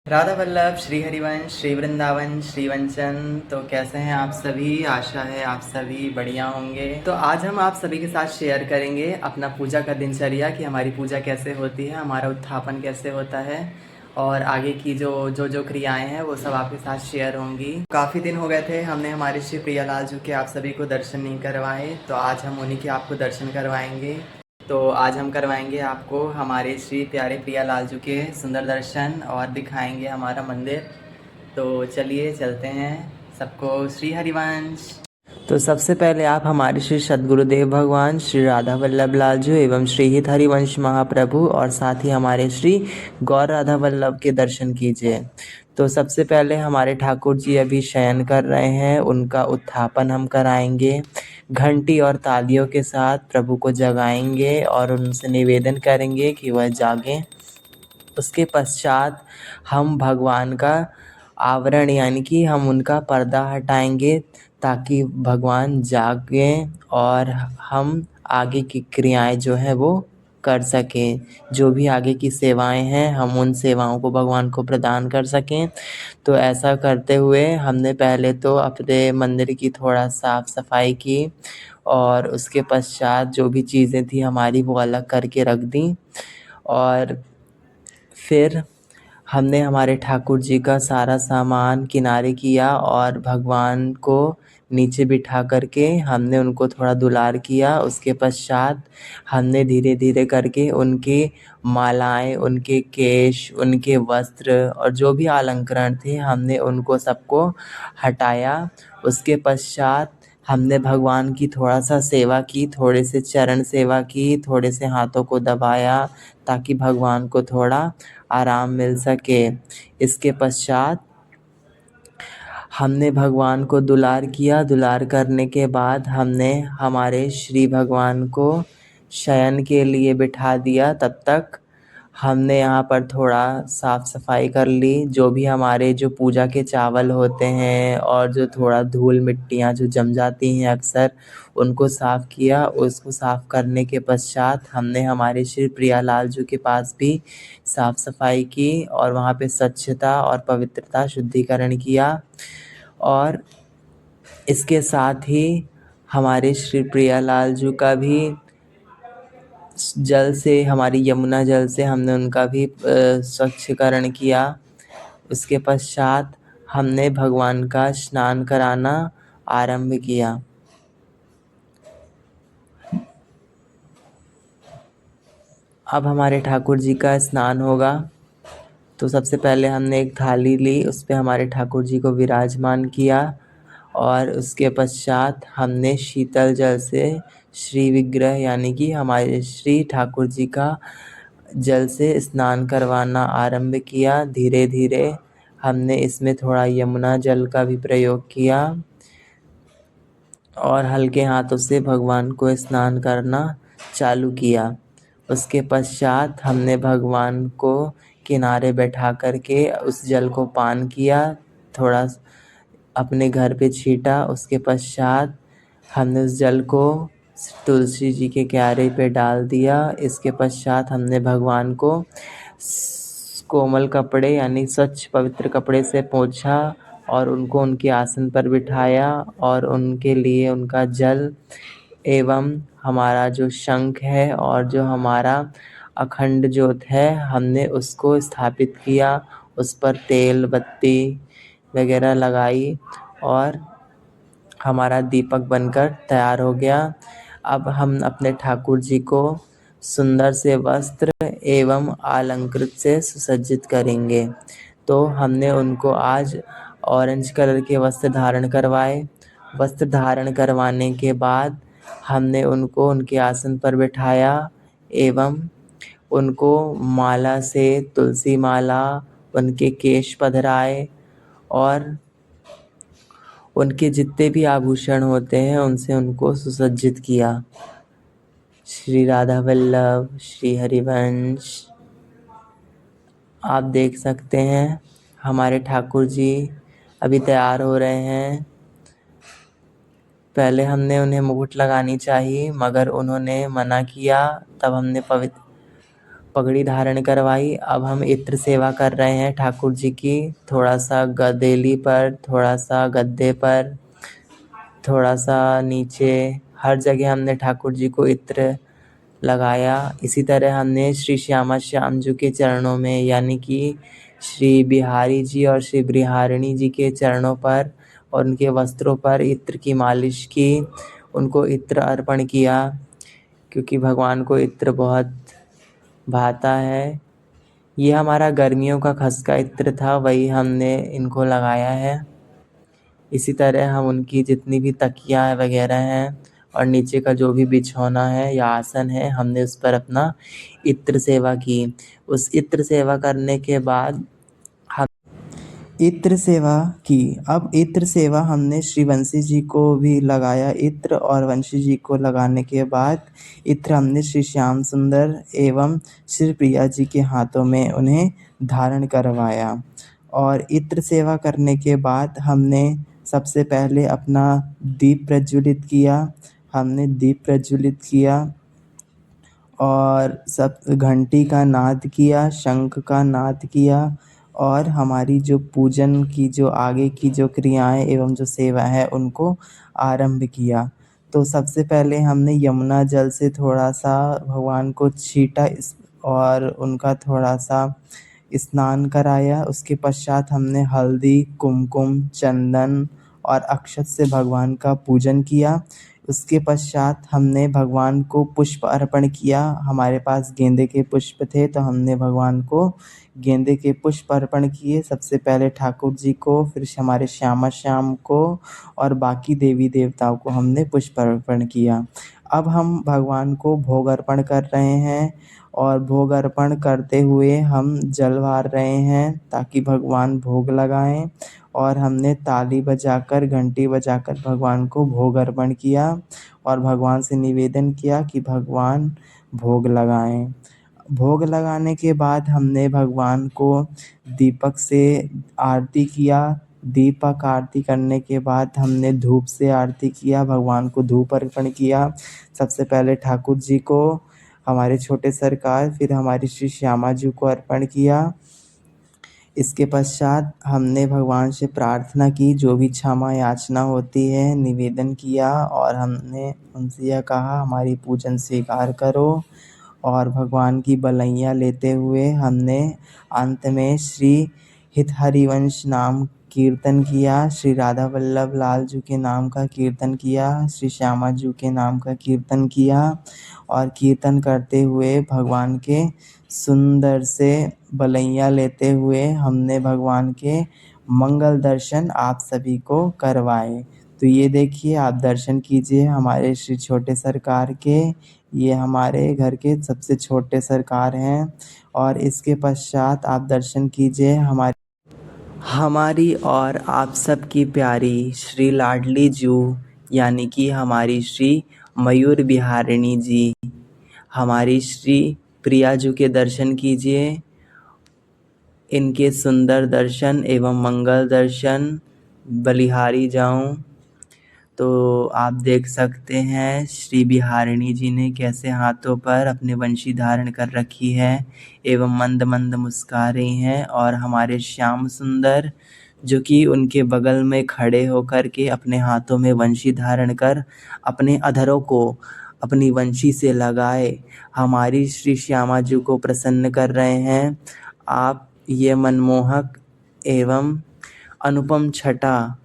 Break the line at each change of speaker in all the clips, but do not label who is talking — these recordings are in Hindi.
राधा वल्लभ श्री हरिवंश श्री वृंदावन श्री वंचन। तो कैसे हैं आप सभी? आशा है आप सभी बढ़िया होंगे। तो आज हम आप सभी के साथ शेयर करेंगे अपना पूजा का दिनचर्या कि हमारी पूजा कैसे होती है, हमारा उत्थापन कैसे होता है और आगे की जो क्रियाएं हैं वो सब आपके साथ शेयर होंगी। काफ़ी दिन हो गए थे हमने हमारे श्री प्रियालाल जी के आप सभी को दर्शन नहीं करवाए, तो आज हम उन्हीं के आपको दर्शन करवाएंगे। तो आज हम करवाएंगे आपको हमारे श्री प्यारे प्रियालाल जी के सुंदर दर्शन और दिखाएंगे हमारा मंदिर। तो चलिए चलते हैं। सबको श्री हरिवंश। तो सबसे पहले आप हमारे श्री सद्गुरुदेव भगवान श्री राधा वल्लभ लाल जी एवं श्री हित हरिवंश महाप्रभु और साथ ही हमारे श्री गौर राधा वल्लभ के दर्शन कीजिए। तो सबसे पहले हमारे ठाकुर जी अभी शयन कर रहे हैं, उनका उत्थापन हम कराएंगे। घंटी और तालियों के साथ प्रभु को जगाएंगे और उनसे निवेदन करेंगे कि वह जागें। उसके पश्चात हम भगवान का आवरण यानी कि हम उनका पर्दा हटाएंगे ताकि भगवान जागें और हम आगे की क्रियाएं जो है वो कर सकें। जो भी आगे की सेवाएं हैं हम उन सेवाओं को भगवान को प्रदान कर सकें। तो ऐसा करते हुए हमने पहले तो अपने मंदिर की थोड़ा साफ़ सफाई की और उसके पश्चात जो भी चीज़ें थी हमारी वो अलग करके रख दी और फिर हमने हमारे ठाकुर जी का सारा सामान किनारे किया और भगवान को नीचे बिठा करके हमने उनको थोड़ा दुलार किया। उसके पश्चात हमने धीरे धीरे करके उनकी मालाएं, उनके केश, उनके वस्त्र और जो भी अलंकरण थे हमने उनको सबको हटाया। उसके पश्चात हमने भगवान की थोड़ा सा सेवा की, थोड़े से चरण सेवा की, थोड़े से हाथों को दबाया ताकि भगवान को थोड़ा आराम मिल सके। इसके पश्चात हमने भगवान को दुलार किया। दुलार करने के बाद हमने हमारे श्री भगवान को शयन के लिए बिठा दिया। तब तक हमने यहाँ पर थोड़ा साफ़ सफाई कर ली। जो भी हमारे जो पूजा के चावल होते हैं और जो थोड़ा धूल मिट्टियाँ जो जम जाती हैं अक्सर, उनको साफ़ किया। उसको साफ़ करने के पश्चात हमने हमारे श्री प्रियालाल जी के पास भी साफ़ सफाई की और वहाँ पे स्वच्छता और पवित्रता शुद्धिकरण किया। और इसके साथ ही हमारे श्री प्रियालाल जी का भी जल से, हमारी यमुना जल से हमने उनका भी स्वच्छकरण किया। उसके पश्चात हमने भगवान का स्नान कराना आरंभ किया। अब हमारे ठाकुर जी का स्नान होगा। तो सबसे पहले हमने एक थाली ली, उस पे हमारे ठाकुर जी को विराजमान किया और उसके पश्चात हमने शीतल जल से श्री विग्रह यानी कि हमारे श्री ठाकुर जी का जल से स्नान करवाना आरंभ किया। धीरे धीरे हमने इसमें थोड़ा यमुना जल का भी प्रयोग किया और हल्के हाथों से भगवान को स्नान करना चालू किया। उसके पश्चात हमने भगवान को किनारे बैठा करके उस जल को पान किया, थोड़ा अपने घर पे छीटा। उसके पश्चात हमने उस जल को तुलसी जी के क्यारे पे डाल दिया। इसके पश्चात हमने भगवान को कोमल कपड़े यानी स्वच्छ पवित्र कपड़े से पोंछा और उनको उनके आसन पर बिठाया और उनके लिए उनका जल एवं हमारा जो शंख है और जो हमारा अखंड ज्योत है हमने उसको स्थापित किया। उस पर तेल बत्ती वगैरह लगाई और हमारा दीपक बनकर तैयार हो गया। अब हम अपने ठाकुर जी को सुंदर से वस्त्र एवं अलंकृत से सुसज्जित करेंगे। तो हमने उनको आज ऑरेंज कलर के वस्त्र धारण करवाए। वस्त्र धारण करवाने के बाद हमने उनको उनके आसन पर बिठाया एवं उनको माला से, तुलसी माला, उनके केश पधराए और उनके जितने भी आभूषण होते हैं उनसे उनको सुसज्जित किया। श्री राधा वल्लभ श्री हरिवंश। आप देख सकते हैं हमारे ठाकुर जी अभी तैयार हो रहे हैं। पहले हमने उन्हें मुकुट लगानी चाहिए मगर उन्होंने मना किया। तब हमने पगड़ी धारण करवाई। अब हम इत्र सेवा कर रहे हैं ठाकुर जी की। थोड़ा सा गदेली पर, थोड़ा सा गद्दे पर, थोड़ा सा नीचे, हर जगह हमने ठाकुर जी को इत्र लगाया। इसी तरह हमने श्री श्यामा श्याम जी के चरणों में, यानी कि श्री बिहारी जी और श्री बिहारिणी जी के चरणों पर और उनके वस्त्रों पर इत्र की मालिश की, उनको इत्र अर्पण किया, क्योंकि भगवान को इत्र बहुत भाता है। ये हमारा गर्मियों का खसका इत्र था, वही हमने इनको लगाया है। इसी तरह हम उनकी जितनी भी तकिया वगैरह हैं और नीचे का जो भी बिछौना है या आसन है, हमने उस पर अपना इत्र सेवा की। उस इत्र सेवा करने के बाद हम इत्र सेवा की। अब इत्र सेवा हमने श्री वंशी जी को भी लगाया इत्र, और वंशी जी को लगाने के बाद इत्र हमने श्री श्याम सुंदर एवं श्री प्रिया जी के हाथों में उन्हें धारण करवाया। और इत्र सेवा करने के बाद हमने सबसे पहले अपना दीप प्रज्वलित किया। हमने दीप प्रज्वलित किया और सब घंटी का नाद किया, शंख का नाद किया, और हमारी जो पूजन की जो आगे की जो क्रियाएं एवं जो सेवा है उनको आरंभ किया। तो सबसे पहले हमने यमुना जल से थोड़ा सा भगवान को छीटा और उनका थोड़ा सा स्नान कराया। उसके पश्चात हमने हल्दी, कुमकुम, चंदन और अक्षत से भगवान का पूजन किया। उसके पश्चात हमने भगवान को पुष्प अर्पण किया। हमारे पास गेंदे के पुष्प थे तो हमने भगवान को गेंदे के पुष्प अर्पण किए। सबसे पहले ठाकुर जी को, फिर हमारे श्यामा श्याम को और बाकी देवी देवताओं को हमने पुष्प अर्पण किया। अब हम भगवान को भोग अर्पण कर रहे हैं और भोग अर्पण करते हुए हम जल वार रहे हैं ताकि भगवान भोग लगाएं। और हमने ताली बजाकर, घंटी बजाकर भगवान को भोग अर्पण किया और भगवान से निवेदन किया कि भगवान भोग लगाएं। भोग लगाने के बाद हमने भगवान को दीपक से आरती किया। दीपक आरती करने के बाद हमने धूप से आरती किया, भगवान को धूप अर्पण किया। सबसे पहले ठाकुर जी को, हमारे छोटे सरकार, फिर हमारी श्री श्यामा जी को अर्पण किया। इसके पश्चात हमने भगवान से प्रार्थना की, जो भी क्षमा याचना होती है निवेदन किया, और हमने उनसे यह कहा हमारी पूजन स्वीकार करो। और भगवान की बलैया लेते हुए हमने अंत में श्री हित हरिवंश नाम कीर्तन किया, श्री राधा वल्लभ लाल जी के नाम का कीर्तन किया, श्री श्यामा जी के नाम का कीर्तन किया। और कीर्तन करते हुए भगवान के सुंदर से बलैया लेते हुए हमने भगवान के मंगल दर्शन आप सभी को करवाए। तो ये देखिए, आप दर्शन कीजिए हमारे श्री छोटे सरकार के। ये हमारे घर के सबसे छोटे सरकार हैं। और इसके पश्चात आप दर्शन कीजिए हमारी और आप सबकी प्यारी श्री लाडली जू, यानी कि हमारी श्री मयूर बिहारिणी जी, हमारी श्री प्रिया जू के दर्शन कीजिए। इनके सुंदर दर्शन एवं मंगल दर्शन बलिहारी जाऊं तो आप देख सकते हैं श्री बिहारिणी जी ने कैसे हाथों पर अपने वंशी धारण कर रखी है एवं मंद मंद मुस्कुरा रही हैं। और हमारे श्याम सुंदर जो कि उनके बगल में खड़े होकर के अपने हाथों में वंशी धारण कर अपने अधरों को अपनी वंशी से लगाए हमारी श्री श्यामा जी को प्रसन्न कर रहे हैं। आप ये मनमोहक एवं अनुपम छटा,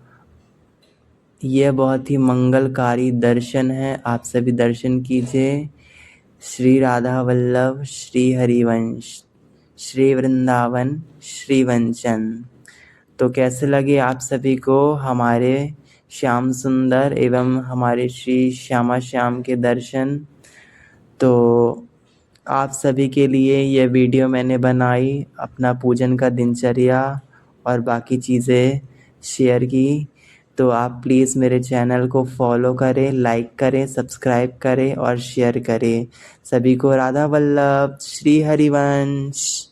ये बहुत ही मंगलकारी दर्शन है। आप सभी दर्शन कीजिए। श्री राधा वल्लभ, श्री हरिवंश, श्री वृंदावन, श्री वंचन। तो कैसे लगे आप सभी को हमारे श्याम सुंदर एवं हमारे श्री श्यामा श्याम के दर्शन? तो आप सभी के लिए ये वीडियो मैंने बनाई, अपना पूजन का दिनचर्या और बाकी चीज़ें शेयर की। तो आप प्लीज़ मेरे चैनल को फॉलो करें, लाइक करें, सब्सक्राइब करें और शेयर करें। सभी को राधा वल्लभ, श्री हरिवंश।